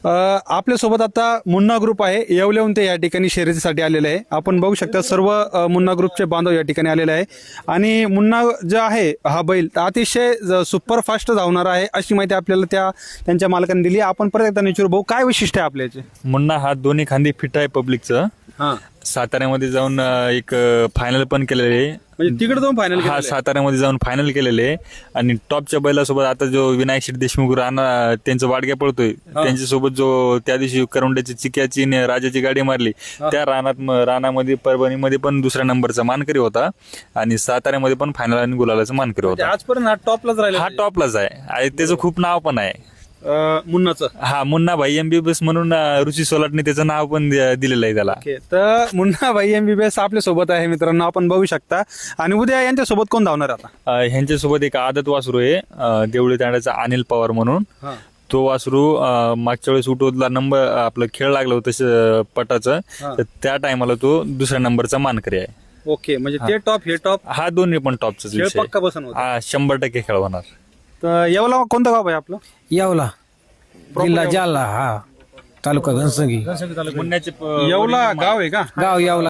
आपल्यासोबत आता मुन्ना ग्रुप आहे. येवल्याहून ते या ठिकाणी शर्यतीसाठी आलेले आहे. आपण बघू शकता सर्व मुन्ना ग्रुपचे बांधव या ठिकाणी आलेले आहे. आणि मुन्ना जो आहे हा बैल अतिशय सुपर फास्ट धावणार आहे अशी माहिती आपल्याला त्यांच्या मालकाने दिली. आपण परत एकदा निचूर भाऊ काय वैशिष्ट्य आहे आपल्याचे? मुन्ना हा दोन्ही खांदी फिट आहे पब्लिकचं. हा साताऱ्यामध्ये जाऊन एक फायनल पण केलेले आहे. म्हणजे तिकडे जाऊन फायनल हा साताऱ्यामध्ये जाऊन फायनल केलेले आहे. आणि टॉपच्या बैलासोबत आता जो विनायक शेठ देशमुख राणा त्यांचं वाडग्या पळतोय त्यांच्यासोबत जो त्या दिवशी करंड्याची चिक्याची राजाची गाडी मारली त्या रानामध्ये परभणीमध्ये पण दुसऱ्या नंबरचा मानकरी होता आणि साताऱ्यामध्ये पण फायनल आणि गुलालाचा मानकरी होता. आजपर्यंत हा टॉपलाच राहिला. हा टॉपलाच आहे आणि त्याचं खूप नाव पण आहे मुन्नाचं. हा मुन्ना भाई MBBS म्हणून ऋषी सोलाटने त्याचं नाव पण दिलेलं आहे त्याला. तर मुन्ना भाई MBBS आपल्या सोबत आहे मित्रांनो, आपण बघू शकता. आणि उद्या यांच्या सोबत कोण धावणार आता? ह्यांच्यासोबत एक आदत वासरू आहे देवळी तांड्याचा अनिल पवार म्हणून. तो वासरू मागच्या वेळेस उठवला नंबर आपलं खेळ लागलं होतं पटाचं तर त्या टायमाला तो दुसऱ्या नंबरचा मानकरी आहे. ओके, म्हणजे ते टॉप हे टॉप हा दोन्ही पण टॉपचाच विषय पक्का बसन होता. हा 100% खेळ होणार. तर येवला कोणतं गाव आहे आपलं? येवला जिल्हा जालना, हा तालुका घनसंगी. मुन्नाचे येवला गाव आहे का? गाव येवला.